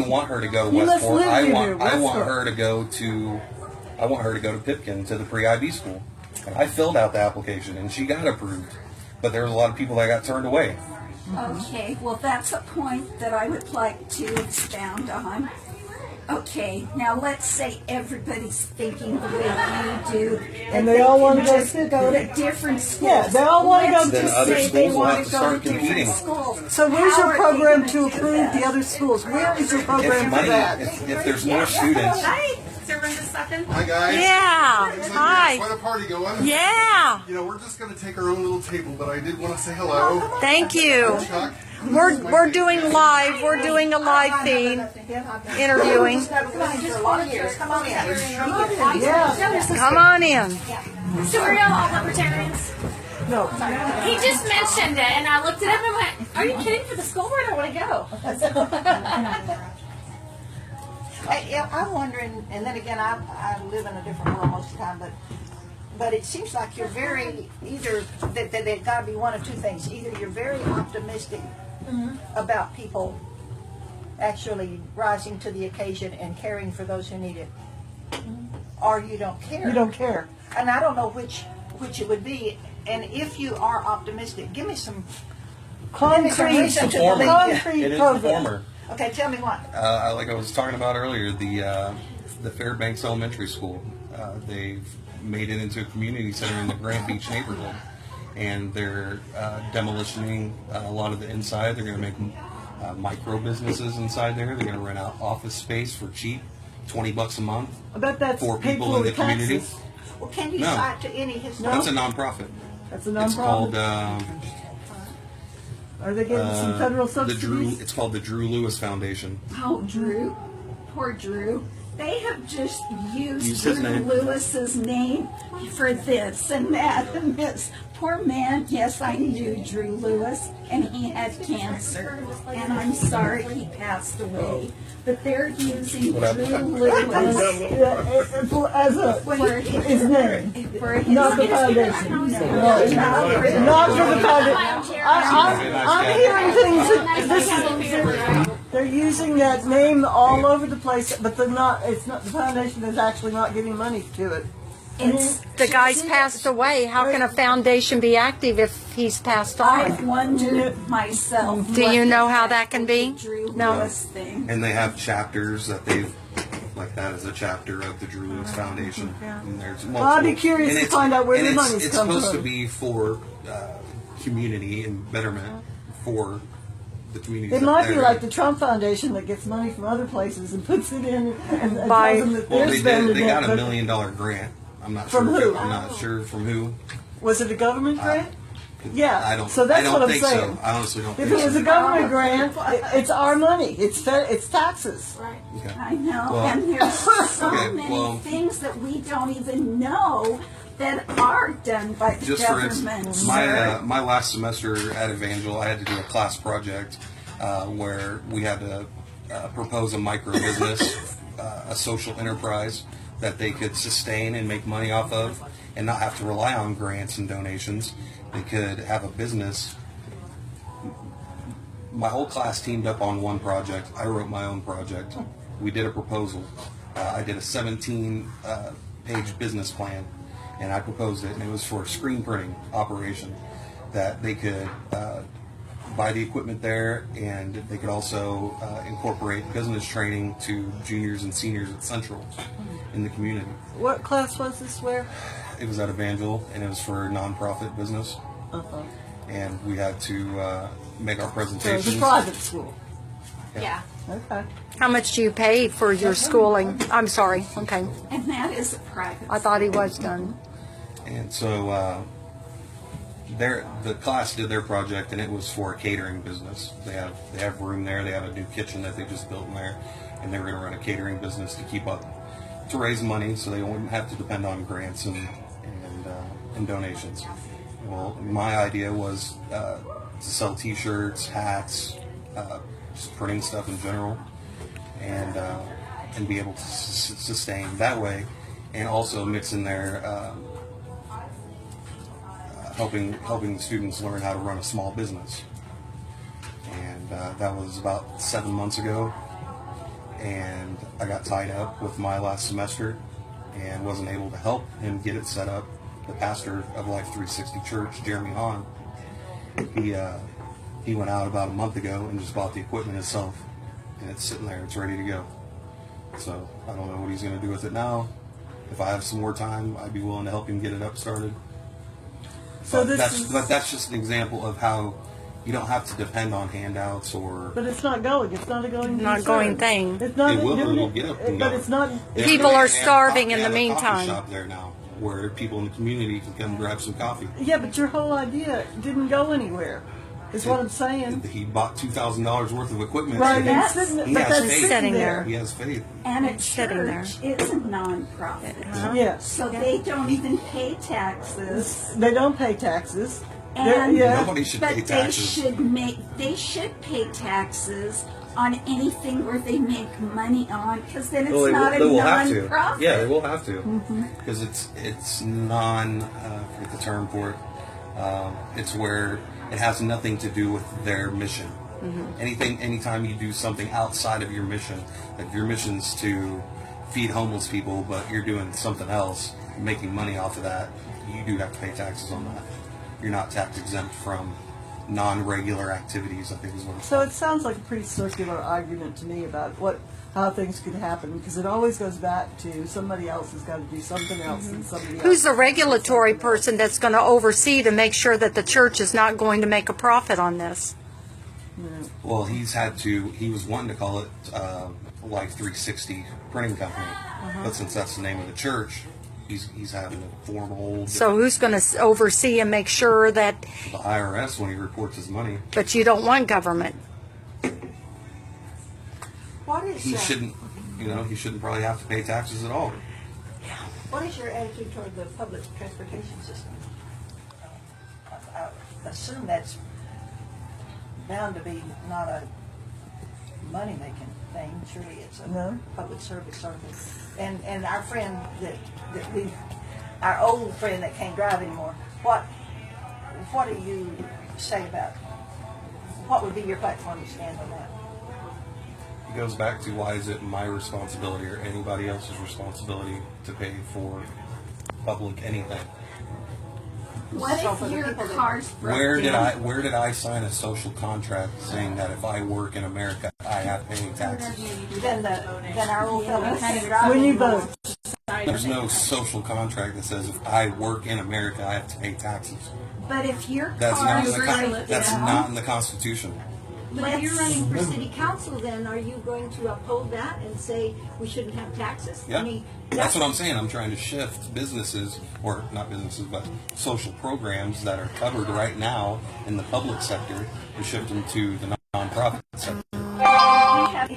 want her to go to You must Westport. live I near want Westport. her to go to Pipkin, to the pre-IB school. And I filled out the application and she got approved. But there was a lot of people that got turned away. Okay, well, that's a point that I would like to expound on. Okay, now let's say everybody's thinking the way you do, And they all want to go just go to different schools. Yeah, they all want to go Let's to- Then just other say they schools will want have to to go start to different competing. schools. So where's How your are they program gonna to do approve that? the other schools? Where is your program If for money, that? if there's more students, Hi, Surrender Second. Hi guys. Yeah. Hi. Quite a party going. Yeah. You know, we're just going to take our own little table, but I did want to say hello. Thank you. Chuck. We're doing live. We're doing a live feed, interviewing. For a lot of years. Come on in. Yeah. Come on in. So we're all libertarians. No. He just mentioned it, and I looked at him and went, "Are you kidding? For the school board, I want to go." I'm wondering, and then again, I live in a different world most of the time, but it seems like you're very, either, that got to be one of two things. Either you're very optimistic about people actually rising to the occasion and caring for those who need it, or you don't care. You don't care. And I don't know which it would be. And if you are optimistic, give me some Concrete, reason to former. believe you. concrete It is the program. former. Okay, tell me what. Like I was talking about earlier, the Fairbanks Elementary School, they've made it into a community center in the Grant Beach neighborhood, and they're demolitioning a lot of the inside. They're going to make micro businesses inside there. They're going to rent out office space for cheap, $20 a month. I bet that's For paid people for in the with taxes. community. Well, can you No. cite to any historical? That's a nonprofit. That's a It's called nonprofit. Are they getting some federal subsidies? It's called the Drew Lewis Foundation. Oh, Drew. Poor Drew. They have just Use used his Drew name. Lewis's name for this and that and this. Poor man, yes, I knew Drew Lewis, and he had cancer. And I'm sorry he passed away. But they're using Drew Lewis As a, for his name. for his Not the foundation. Not for the foundation. I'm hearing things that they're using that name all over the place, but they're not. It's not. The foundation is actually not giving money to it. The guy's passed away. How can a foundation be active if he's passed I've on? wondered myself. Do what you know the how heck that can with be? the Drew No. Lewis thing. And they have chapters that they've, like that is a chapter of the Drew Lewis Foundation. And there's multiple. I'd be curious and to it's- find out where and the it's- money's It's come supposed to from. be for community and betterment for the community. It might be like the Trump Foundation that gets money from other places and puts it in and tells By- them that Well, they're they spending got it. $1 but million grant. I'm not From sure. who? I'm not sure from who. Was it a government grant? Yeah. I don't. So that's I don't what I'm think saying. so. I honestly don't If think it was so. a government grant, it's our money. It's taxes. Okay. I know, Well- and there's so Okay, many well- things that we don't even know that are done by the Just for government. instance, my last semester at Evangel, I had to do a class project where we had to propose a micro business, a social enterprise that they could sustain and make money off of, and not have to rely on grants and donations. They could have a business. My whole class teamed up on one project. I wrote my own project. We did a proposal. I did a 17-page business plan, and I proposed it, and it was for a screen printing operation that they could buy the equipment there, and they could also incorporate business training to juniors and seniors at Central in the community. What class was this? Where? It was at Evangel, and it was for nonprofit business, Uh-huh. and we had to make our So it was presentations. a private school. Yeah. Okay. How much do you pay for your schooling? I'm sorry. Okay. And that is a private. I thought he was done. And so the class did their project, and it was for a catering business. They have room there. They have a new kitchen that they just built in there, and they were going to run a catering business to keep up, to raise money, so they wouldn't have to depend on grants and donations. Well, my idea was to sell T-shirts, hats, just printing stuff in general, and be able to sustain that way, and also mix in there. Helping students learn how to run a small business. And that was about 7 months ago. And I got tied up with my last semester and wasn't able to help him get it set up. The pastor of Life 360 Church, Jeremy Hahn, he went out about a month ago and just bought the equipment himself. And it's sitting there, it's ready to go. So I don't know what he's going to do with it now. If I have some more time, I'd be willing to help him get it up started. So But this that's just an example of how you don't have to depend on handouts or. But it's not going. It's not a going. Not concern. going thing. It's not. It will. doing It'll get up and but go. it's not. People are They have starving in they the have a meantime. coffee shop there now, where people in the community can come grab some coffee. Yeah, but your whole idea didn't go anywhere. Is what I'm saying. He bought $2,000 worth of equipment. Right. so It's Yes. sitting, He but has that's faith. sitting Sitting there. there. He has faith. And a It's sitting there. church is a nonprofit. Yes. So they don't even pay taxes. They don't pay taxes. And yeah. Nobody should but pay they taxes. should pay taxes on anything where they make money on, because then it's Well, not a they will have to. nonprofit. Yeah, they will have to, because it's non. I forget the term for it. It's where it has nothing to do with their mission. Anytime you do something outside of your mission, like your mission's to feed homeless people, but you're doing something else, making money off of that, you do have to pay taxes on that. You're not tax exempt from non-regular activities, I think is what it's So it sounds like a pretty circular argument to me about how things could happen, because it always goes back to somebody else has got to do something else and somebody Who's else. the regulatory person that's going to oversee to make sure that the church is not going to make a profit on this? Well, he was wanting to call it Life 360 Printing Company, but since that's the name of the church, he's having to form a whole. So who's going to oversee and make sure that, The IRS when he reports his money, but you don't want government? What is he shouldn't. you know, he shouldn't probably have to pay taxes at all. What is your attitude toward the public transportation system? I assume that's bound to be not a money-making thing. Surely it's a No. public service service. And our friend our old friend that can't drive anymore, what do you say about, what would be your platform to stand on that? It goes back to, why is it my responsibility or anybody else's responsibility to pay for public anything? What So if for the your people that- car's broke Where did down? where did I sign a social contract saying that if I work in America I have to pay taxes? Then our old fellow can't drive When you anymore. vote, There's no social contract that says if I work in America I have to pay taxes. But if your That's not car's in the broke that's down, not in the Constitution. But if you're running for city council, then are you going to uphold that and say we shouldn't have taxes? Yeah, I mean, that's what I'm saying. I'm trying to shift businesses, or not businesses, but social programs that are covered right now in the public sector and shift them to the nonprofit sector. you have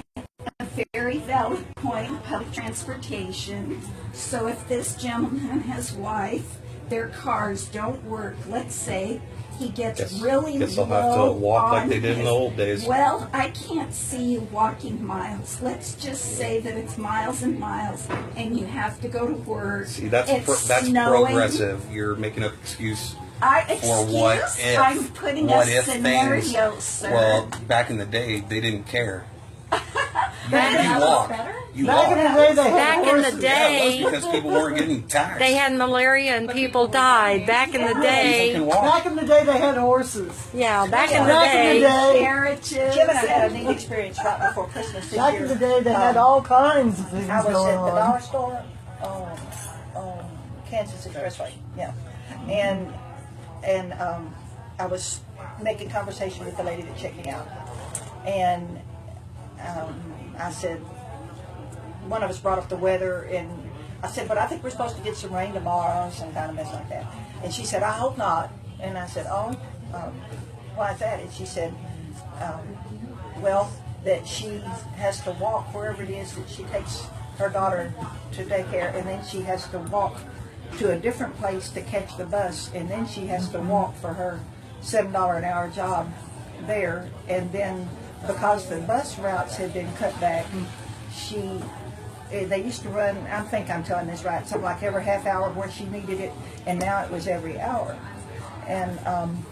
a very valid point, public transportation. So if this gentleman and his wife, their cars don't work, let's say he gets really Guess they'll low have to walk like on they did in the his- old days. Well, I can't see walking miles. Let's just say that it's miles and miles, and you have to go to work. See, that's It's that's snowing. progressive. You're making an excuse Excuse, for what if. I'm putting what a if scenario, things. sir. Well, back in the day, they didn't care. You Back walk. You back in the walk. day they had Back in the horses. Yeah, it day, was because people weren't getting taxed. they had malaria and people died. Back in the People day, can walk. Back in the day they had horses. yeah, back in the Back in the day. day, Carriages. Jim and I had a neat experience right before Christmas this back year. in the day they had all kinds of things I was going at the on. dollar store on Kansas Expressway, yeah, and I was making conversation with the lady that checked me out, and I said, one of us brought up the weather, and I said, but I think we're supposed to get some rain tomorrow, some kind of mess like that, and she said, I hope not, and I said, why is that? And she said, well, that she has to walk wherever it is that she takes her daughter to daycare, and then she has to walk to a different place to catch the bus, and then she has to walk for her $7 an hour job there, and then because the bus routes had been cut back, they used to run, I think I'm telling this right, something like every half hour where she needed it, and now it was every hour. And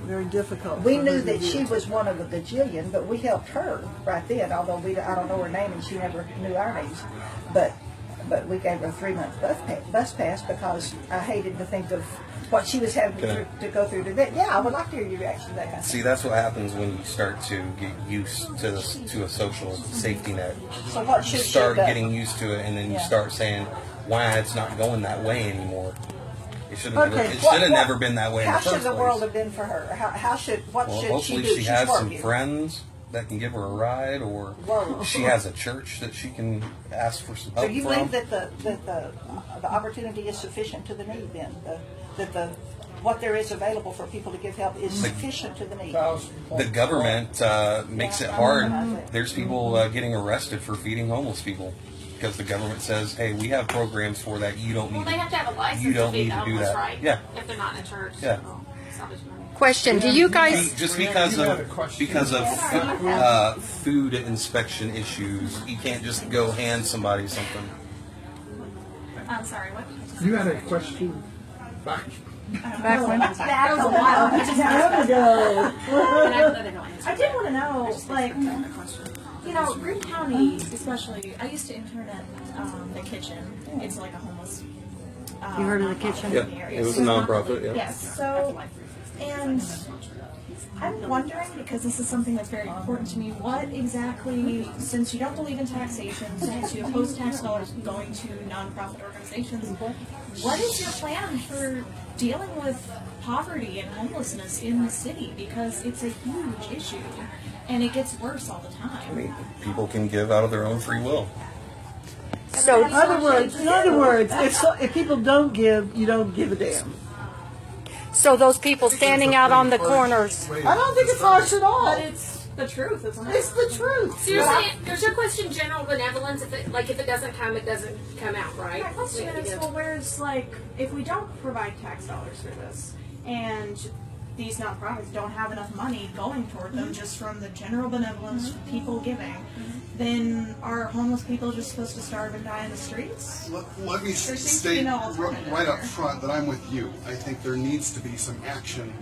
Very difficult. we for knew her to that do. she was one of the gajillion, but we helped her right then, although I don't know her name and she never knew our names. But we gave her a 3-month bus pass because I hated to think of what she was having to go through today. Yeah, I would like to hear your reaction to that kind of See, that's what happens when you start to get used to a social safety net. So what You should start she do? getting used to it, and then you Yeah. start saying, "Why it's not going that way anymore?" It should have Okay. never been that way in the How first should the place. world have been for her? What Well, should she hopefully do? she She's has some working. friends that can give her a ride, or Whoa. she has a church that she can ask for some So help you from. believe that the opportunity is sufficient to the need then? What there is available for people to give help is sufficient to the need? The government makes it hard. There's people getting arrested for feeding homeless people because the government says, "Hey, we have programs for that. You don't Well, need they have to have a license you don't to feed need the to do homeless, that." right? Yeah. If they're not in a church. Yeah. So, salvation army. Question: do you guys? Just because of food inspection issues, you can't just go hand somebody something. I'm sorry, what? You had a question back. Back when? That was a while. Ago. I did want to know, like, you know, Greene County, especially, I used to intern at the kitchen. It's like a homeless. You heard of the kitchen? Yeah, in the area. it was a nonprofit. Yeah. Yes. So, and I'm wondering, because this is something that's very important to me, what exactly, since you don't believe in taxation, since you oppose tax dollars going to nonprofit organizations, what is your plan for dealing with poverty and homelessness in the city? Because it's a huge issue, and it gets worse all the I time. mean, people can give out of their own free will. So In other words, if people don't give, you don't give a damn. those people standing out on the corners. I don't think it's harsh at all. But it's the truth, isn't it? It's the truth. So you're saying there's no question general benevolence if it doesn't come, it doesn't come out, right? My question is, well, where's if we don't provide tax dollars for this, and these nonprofits don't have enough money going toward them just from the general benevolence of people giving, then are homeless people just supposed to starve and die in the streets? Let me seems to state be no alternative right up there. front that I'm with you. I think there needs to be some action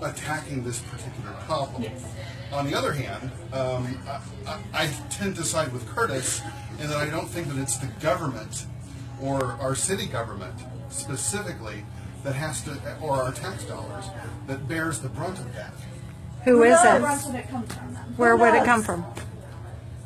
attacking this particular problem. Yes. On the other hand, I tend to side with Curtis in that I don't think that it's the government or our city government specifically that has to, or our tax dollars, that bears the brunt of that. Who is Where it? does it come from then? Where would it come does? from?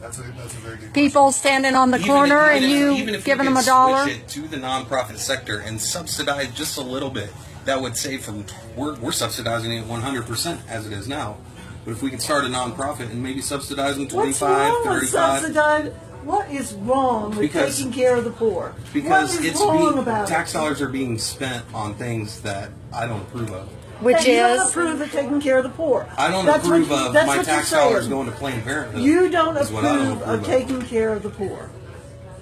That's a very good People standing on the corner and you even giving them a could dollar? switch it to the nonprofit sector and subsidize just a little bit, that would save from, we're subsidizing it 100% as it is now. But if we could start a nonprofit and maybe subsidize them What's 25, wrong with 35. subsidizing? What is wrong with Because- taking care of the poor? Because what is it's wrong being, about tax it? dollars are being spent on things that I don't approve of. Which And you don't is, approve of taking care of the poor. I don't That's approve what, of that's my what tax you're saying. dollars going to Planned Parenthood. You don't is what I don't approve of of. taking care of the poor.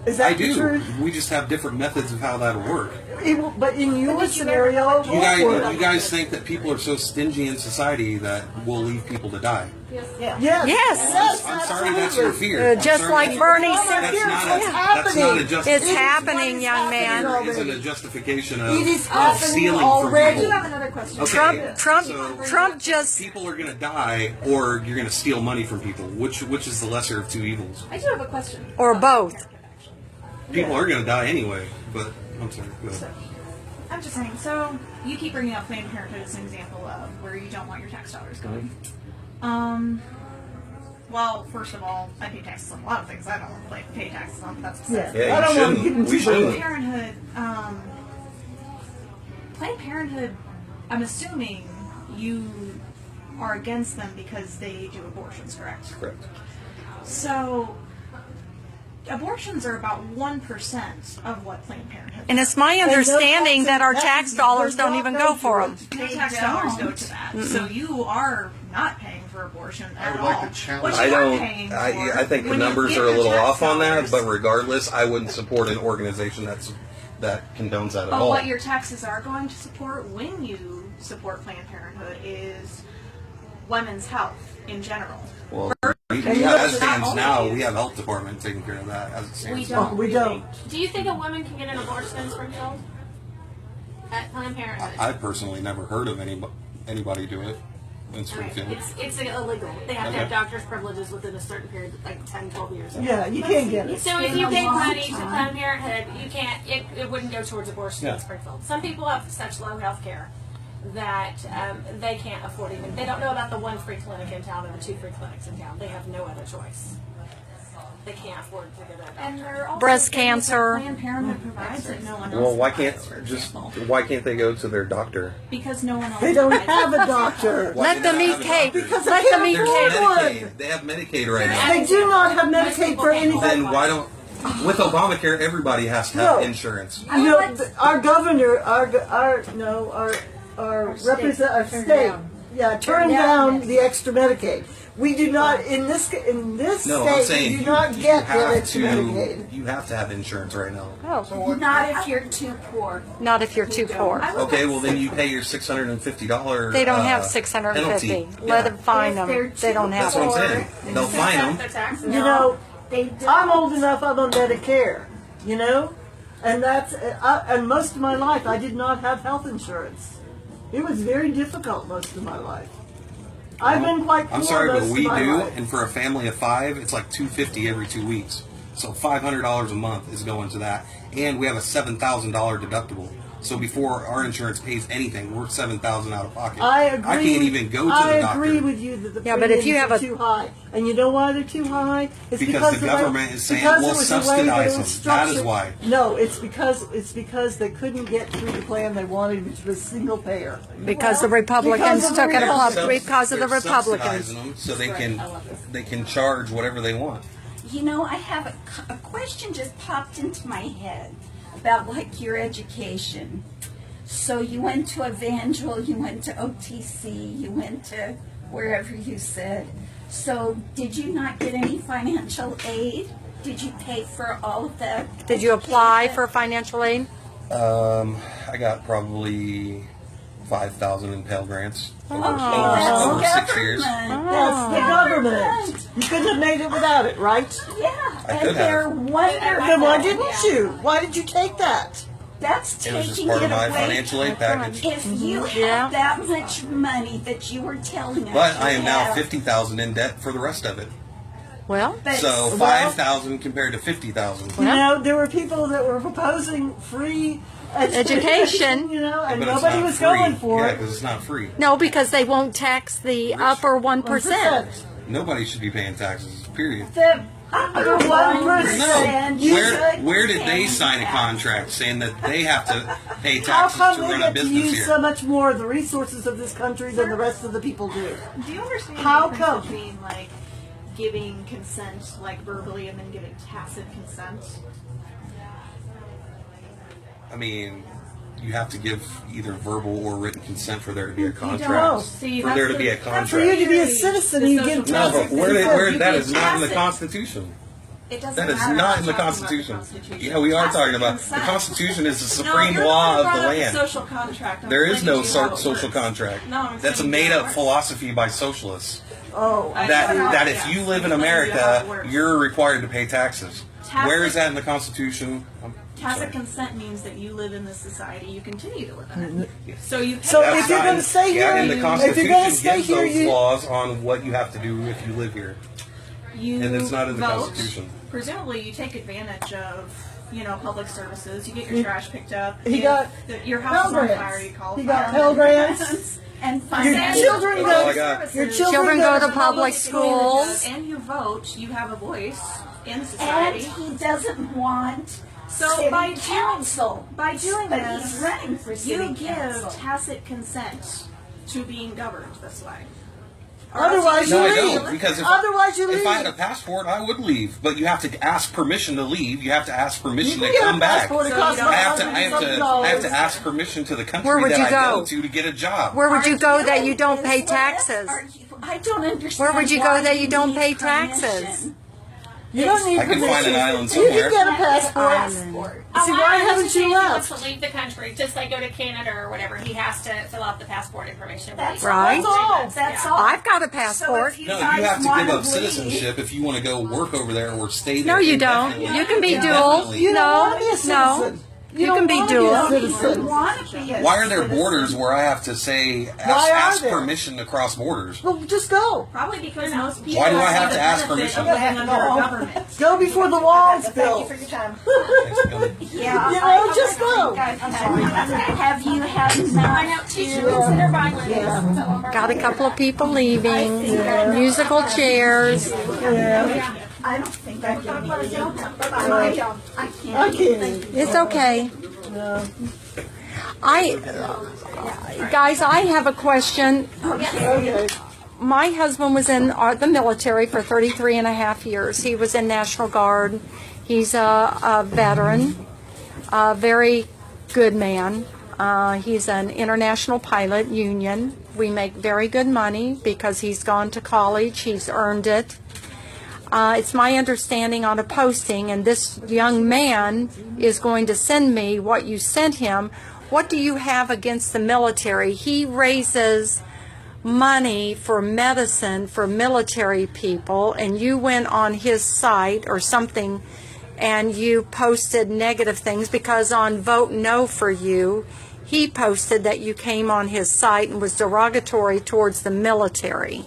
Is that I the do. truth? We just have different methods of how that'll work. But in your scenario, You guys think that people are so stingy in society that we'll leave people to die. Yes. Yes. I'm sorry that's your absolutely. fear. I'm just sorry like that- Bernie that's said. not Here's a- what's that's not a happening. justification. it's It is happening, what is young happening man. already. Isn't a justification of It is of happening stealing already. from I do have people. another question. Okay, Trump just, people are going to die, or you're going to steal money from people. Which is the lesser of two evils? I do have a question. or both. People are going to die anyway. But I'm sorry. Go ahead. I'm just saying, so you keep bringing up Planned Parenthood as an example of where you don't want your tax dollars going. Well, first of all, I pay taxes on a lot of things I don't want to pay taxes on, but that's Yeah. Yeah, I don't you want to shouldn't. get into We the- shouldn't. Planned Parenthood, I'm assuming you are against them because they do abortions, correct? Correct. So, abortions are about 1% of what Planned Parenthood And it's my understanding that our tax taxes dollars do don't not even go go to for it. them. Your tax dollars go to that. So you are not paying for abortion at would all. like to challenge- What you I are don't. paying for I think the when you numbers give are a your little tax off on that. dollars. But regardless, I wouldn't support an organization that condones that at But all. what your taxes are going to support when you support Planned Parenthood is women's health in general. Well, you as know, it stands not now, always. we have health department taking care of that. As it stands We now. don't. We don't. Do you think a woman can get an abortion in Springfield? At Planned Parenthood? I personally never heard of anybody do it in Right. Springfield. It's illegal. They have to Okay. have doctor's privileges within a certain period, like 10, 12 years. Yeah, you can't get it. So if been you a gave long money to time. Planned Parenthood, you can't. It wouldn't go towards abortion Yeah. in Springfield. Some people have such low health care that they can't afford even. They don't know about the one free clinic in town or the two free clinics in town. They have no other choice. They can't afford to get a And doctor. there are also Breast things that cancer. Planned Parenthood provides that no one else Well, why provides, can't for example. why can't they go to their doctor? Because no one else They don't provides have it. a doctor. Why Let do them they eat not have a cake. doctor? Because Let they them can't eat There's cake. Medicaid. They have Medicaid right now. They do not have Most Medicaid people for can't anything. Then why don't? With Obamacare, everybody has to have No. insurance. You know, our governor, our state, turned down the extra Medicaid. We do not in this No, I'm state. saying We do not you get the have extra Medicaid. you have to have insurance right now. Oh, Not if you're too poor. not if you're too poor. Okay, well then you pay your $650. They don't have 650. penalty. Let Yeah. them fine If them. they're They don't too have That's what I'm it. saying. They'll fine them. Their taxes. You know, They don't. I'm old enough. I'm on Medicare. You know, and that's and most of my life I did not have health insurance. It was very difficult most of my life. I've been quite poor I'm sorry, but most we of my do, life. and for a family of 5, it's like $250 every 2 weeks. So $500 a month is going to that, and we have a $7,000 deductible. So before our insurance pays anything, we're $7,000 out of pocket. I agree. I can't even go to I the doctor agree with you that the Yeah, but if you premiums have are a- too high, and you know why they're too high? It's Because the way- government is saying, because "We'll it was the way subsidize that it them." was That is structured. why. No, it's because they couldn't get through the plan they wanted, which was single payer. Because the Republicans Because of took it the up. Subs- Because of the they're Republicans. subsidizing them so they can charge whatever they want. You know, I have a question just popped into my head about like your education. So you went to Evangel, you went to OTC, you went to wherever you said. So, did you not get any financial aid? Did you pay for all of that? Did you apply for financial aid? I got probably 5,000 in Pell Grants over, Oh. over 6 years. That's the government. You couldn't have made it without it, right? Yeah, I and could they're have. wonderful. Then why didn't you? Why did you take that? That's It was just taking part it of my away. financial aid package. If you Yeah. had that much money that you were telling us, But you I am now have, 50,000 in debt for the rest of it. Well, but So 5,000 compared to 50,000. You know, there were people that were proposing free Education. you know, and But it's nobody not was free. going for Yeah, it. because it's not free. no, because they won't tax the upper 1%. Nobody should be paying taxes, period. the Under 1%. No. Where did they sign a contract saying that they have to pay How taxes come to they run a get to business use here? so much more of the resources of this country than the rest of the people do? Do you understand How the come? difference between like giving consent like verbally and then giving tacit consent? I mean, you have to give either verbal or written consent for there to be a don't. contract. See, For that's there to the- be a that's For contract. you to be a citizen, you give social No, tacit but where consent. that You is give not in the tacit- Constitution. It doesn't That is matter. not I'm in the talking about Constitution. Constitution. Yeah, we are Tacit talking about the consent. Constitution is the No, supreme you're law the one of who the brought up land. Social contract. I'm There is no explaining to you how it social works. contract. No, I'm That's a saying made how it up works. philosophy by socialists. Oh, That if you live in America, works. you're required to pay taxes. Tacit- Where is that in the Constitution? I'm Tacit sorry. consent means that you live in this society, you continue to live in it. So you So That's if you're not going in- to stay yeah, here, and the if Constitution you're going to stay gives here, those you laws on what you have to do if you live here. you And it's not in the vote. Constitution. Presumably, you take advantage of public services. You get your trash picked up. he If got your house is Pell on Grants. fire. You call He a got fireman. Pell Grants. and Your financial children That's all I go. got. Your Children go to to public And schools. you vote. You have a voice in And society. he doesn't want So city by council. By doing But this, he's running for city you give council. tacit consent to being governed this way. Otherwise, No, you I leave. don't. Because Otherwise, you leave. if I had a passport, I would leave. But you have to ask permission to leave. You have to ask permission You to can get come a back. passport. It So costs you don't I have to, I have $100 to, I have to ask permission to the country Where would that you I go? go to get a job. Where would you Are go that you in don't pay business? taxes? Are you- I don't understand. Where would you go why that you don't need pay permission. taxes? You don't need I can find permission. an island You somewhere. can get a passport. Passport. See, why haven't you He wants left? to leave the country, just like go to Canada or whatever. He has to fill out the passport information. That's Right. all. That's all. I've got a So passport. if you No, you guys have to wanna give up leave- citizenship if you want to go work over there or stay there. No, you don't. indefinitely. You can be dual. Indefinitely. You don't No, want to be a no. citizen. You don't can be wanna dual. a You citizen. want to be a Why are there citizen. borders where I have to say Why are ask there? permission to cross borders? Well, just go. Probably because most people Why do I have see to the ask benefit permission? of living under a government. Go before the wall's Thank you built. for your time. Thanks, Billy. Yeah, You know, I just go. I'm sorry. Have you had I know enough teachers to? consider violence. Got a couple of people leaving. Musical chairs. Yeah, I don't think I can be. I I can't. I can't. It's okay. Guys, I have a question. Okay. My husband was in the military for 33 and a half years. He was in National Guard. He's a veteran, a very good man. He's an international pilot union. We make very good money because he's gone to college. He's earned it. It's my understanding on a posting, and this young man is going to send me what you sent him. What do you have against the military? He raises money for medicine for military people, and you went on his site or something and you posted negative things because on Vote No for You, he posted that you came on his site and was derogatory towards the military.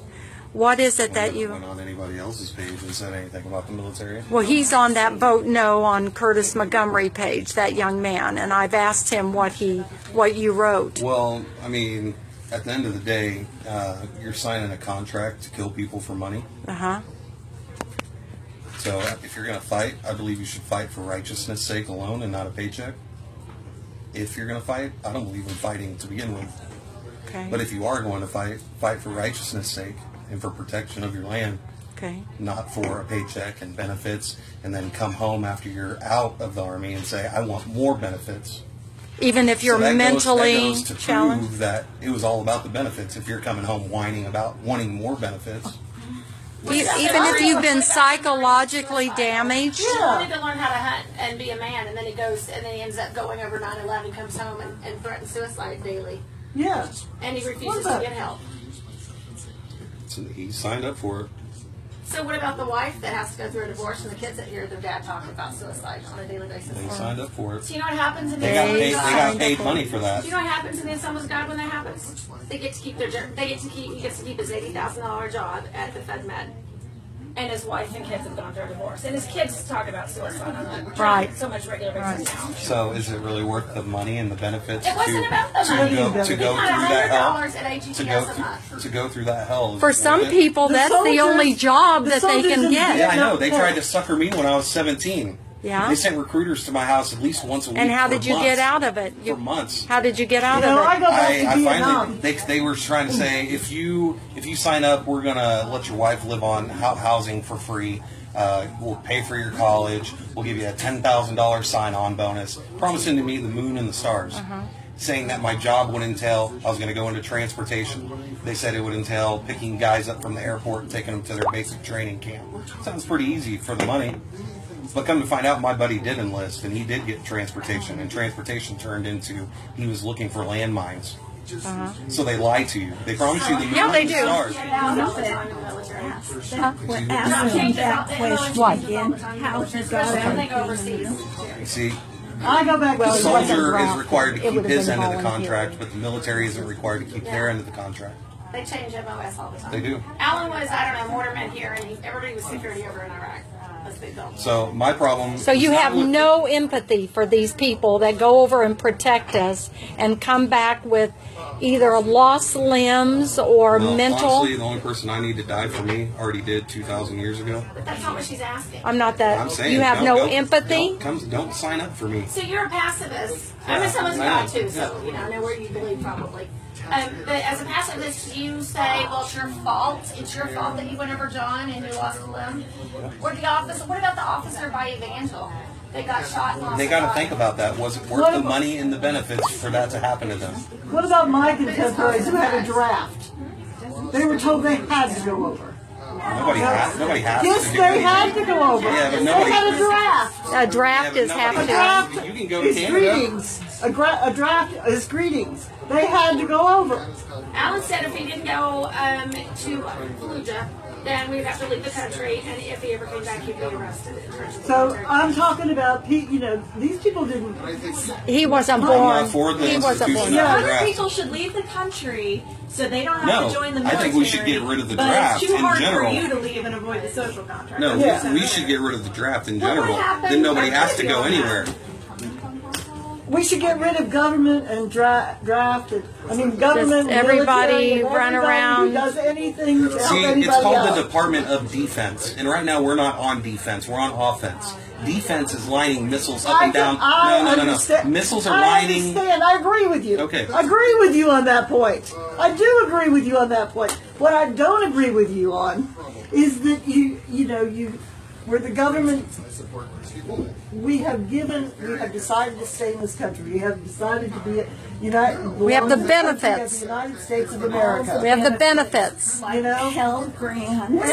What is it that I never you... went on anybody else's page and said anything about the military. Well, he's on that Vote No on Curtis Montgomery page, that young man, and I've asked him what you wrote. Well, I mean, at the end of the day, you're signing a contract to kill people for money. Uh-huh. So if you're going to fight, I believe you should fight for righteousness' sake alone and not a paycheck. If you're going to fight, I don't believe in fighting to begin with. Okay. But if you are going to fight for righteousness' sake and for protection of your land, Okay. not for a paycheck and benefits, and then come home after you're out of the Army and say, I want more benefits. Even if you're So that mentally goes to challenged? prove that it was all about the benefits. If you're coming home whining about wanting more benefits, Even if you've been psychologically damaged. He wanted to learn how to hunt and be a man, and then he ends up going over 9/11, comes home and threatens suicide daily. Yeah. And he refuses to get help. So he signed up for it. So what about the wife that has to go through a divorce and the kids that hear their dad talking about suicide on a daily basis? They signed up for it. So you know what happens in the They got paid. They Assemblies of got God? paid money for that. Do you know what happens in the Assemblies of God when that happens? They get to keep he gets to keep his $80,000 job at the Fed Med. And his wife and kids have gone through a divorce. And his kids talk about suicide on a so much regular basis now. So is it really worth the money and the benefits It wasn't about the money. to go through that hell? $100 at AGTS a month. To go through that hell. For some people, The that's the soldiers- only job the that they soldiers can in get. Yeah, I know. No, They no. tried to sucker me when I was 17. Yeah. They sent recruiters to my house at least once a week. And how for did you months. get out of it? For months. How did you get out You know, of I it? go back to I Vietnam. finally they were trying to say if you sign up, we're gonna let your wife live on housing for free. We'll pay for your college. We'll give you a $10,000 sign-on bonus, promising to me the moon and the stars. Saying that my job would entail I was going to go into transportation. They said it would entail picking guys up from the airport and taking them to their basic training camp. Sounds pretty easy for the money. But come to find out, my buddy did enlist, and he did get transportation, and transportation turned into he was looking for landmines. So they lie to you. They promise you the moon Yeah, they and the do. stars. Asking that question again, how he got Especially when they out. go overseas. See, I go back the to Well, it wasn't soldier is draft. required to It keep would have his been end of the voluntary. contract, but the military isn't required to keep their end of the contract. They change MOS all the time. They do. Alan was, I don't know, mortarman here, and everybody was security over in Iraq. That's big deal. So my problem. So you is not have with- no empathy for these people that go over and protect us and come back with either lost limbs or Well, mental. honestly, the only person I need to die for me already did 2,000 years ago. But that's not what she's asking. I'm not that. I'm saying You have don't no go- empathy. Don't sign up for me. So you're a pacifist. I'm a someone's I God am. too, so you know, I know where you believe probably. But as a pacifist, you say, well, it's your fault. It's your fault that you went over John and you lost a limb. What about the officer by Evangel that got shot and lost They a got to eye? think about that. Was it worth the money and the benefits for that to happen to them? What about my contemporaries who had a draft? They were told they had to go over. Nobody has Yes, to do they anything. had to go over. Yeah, but They nobody- had a draft. A draft Yeah, is but A nobody- happening. draft You can go to is Canada. greetings. A draft is greetings. They had to go over. Alan said if he didn't go to Fallujah, then we'd have to leave the country, and if he ever came back, he'd be arrested. So I'm talking about, these people didn't. He wasn't I'm born. not for the He wasn't institution born. of the Other draft. people should leave the country so they don't have No, to join the I military. think we should get rid of the but draft it's too in hard general. for you to leave and avoid the social contract. No, Yeah. we should get rid of the draft in What would general. happen- Then nobody I has agree to go on that. anywhere. We should get rid of government and draft. Government. Just everybody military, and run everybody around. Who does anything to help See, anybody it's called else. the Department of Defense, and right now we're not on defense. We're on offense. Defense is lining missiles up and down. I No. understand. Missiles are I lining. understand. I agree with you. Okay. I agree with you on that point. I do agree with you on that point. What I don't agree with you on is that we're the government. We have decided to stay in this country. We have decided to be united. We have the belong to country of benefits. The United States of America. We have the benefits. Pell Grants.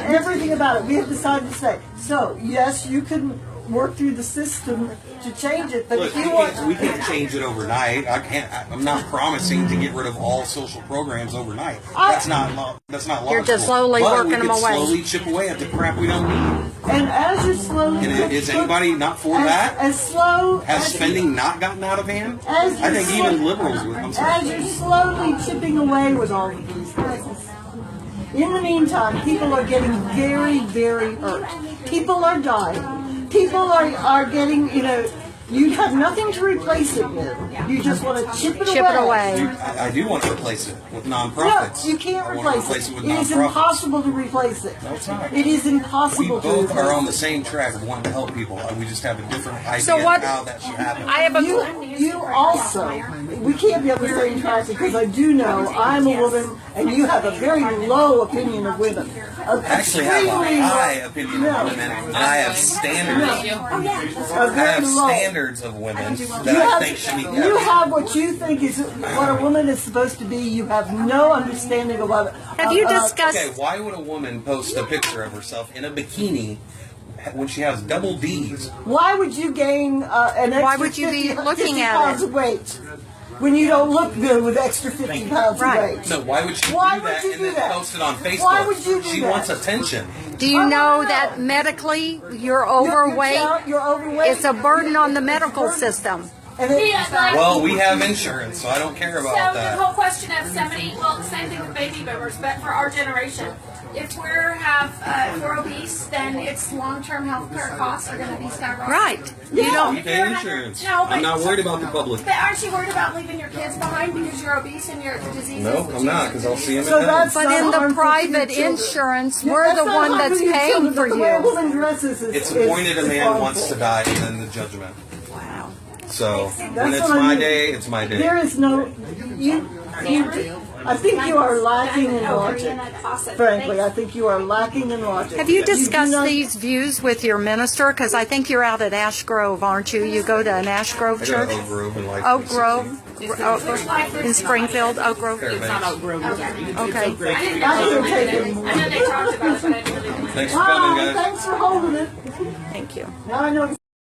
Everything about it. We have decided to stay. So yes, you can work through the system to change it, but Look, if you want, we can't change it overnight. I'm not promising to get rid of all social programs overnight. That's not logical. You're just slowly But working we them could away. slowly chip away at the crap we don't need. and as you're slowly, And is anybody not for that? as slow Has as spending not gotten out of hand? As I think you're even liberals would. I'm as sorry. you're slowly chipping away with all of these things. In the meantime, people are getting very, very hurt. People are dying. People are getting, you have nothing to replace it with. You just want to chip it away. I do want to replace it with No, nonprofits. you can't I want to replace it. with It is nonprofits. impossible to replace it. No, it's not. It is We impossible to both replace are it. on the same track of wanting to help people. We just have a different idea So what- of how that should happen. I have a. You also, we can't be on the same track because I do know I'm a woman and you have a very low opinion of women. I actually have a high opinion of women, and I have standards. A I very have low. standards of women You that I think should be have, kept. you have what you think is what a woman is supposed to be. You have no understanding of what. Have you discussed? Okay, why would a woman post a picture of herself in a bikini when she has double D's? Why would you gain an extra Why would you be 50 looking at pounds it? of weight when you don't look good with extra 50 pounds Right. of weight? No, why would she Why do would that you and do then that? post it on Facebook? Why would you do she that? wants attention. Do you know that medically you're overweight? You're overweight. It's a burden on the medical system. And it- Well, we have insurance, so I don't care about So the that. whole question of somebody, well, the same thing with baby boomers, but for our generation, if if we're obese, then it's long-term health care costs are going to be skyrocketing. Right. You don't. We pay insurance. No, but- I'm not worried about the public. But aren't you worried about leaving your kids behind because you're obese and you're the diseases? No, that I'm you not, have because to I'll do? see them So at that's home. But in not the harmful to your private children. insurance, Yeah, we're that's the not one harmful that's to your paying children, for but the way a you. woman dresses is It's is- appointed a is man wants harmful. to die and then the judgment. Wow. So when That's it's what I my mean. day, it's my day. There is no you. I think you are lacking in logic. Frankly, I think you are lacking in logic. Have you do discussed not- these views with your minister? Because I think you're out at Ash Grove, aren't you? You go to an Ash Grove I go church? to Oak Grove and like Oak Grove? In Springfield, Oak Grove? Fairbanks. Okay. I didn't know. I can't take I it. know they talked about it, but I didn't really. Thanks for coming, Hi, guys. thanks for holding it. Thank you. Now I know.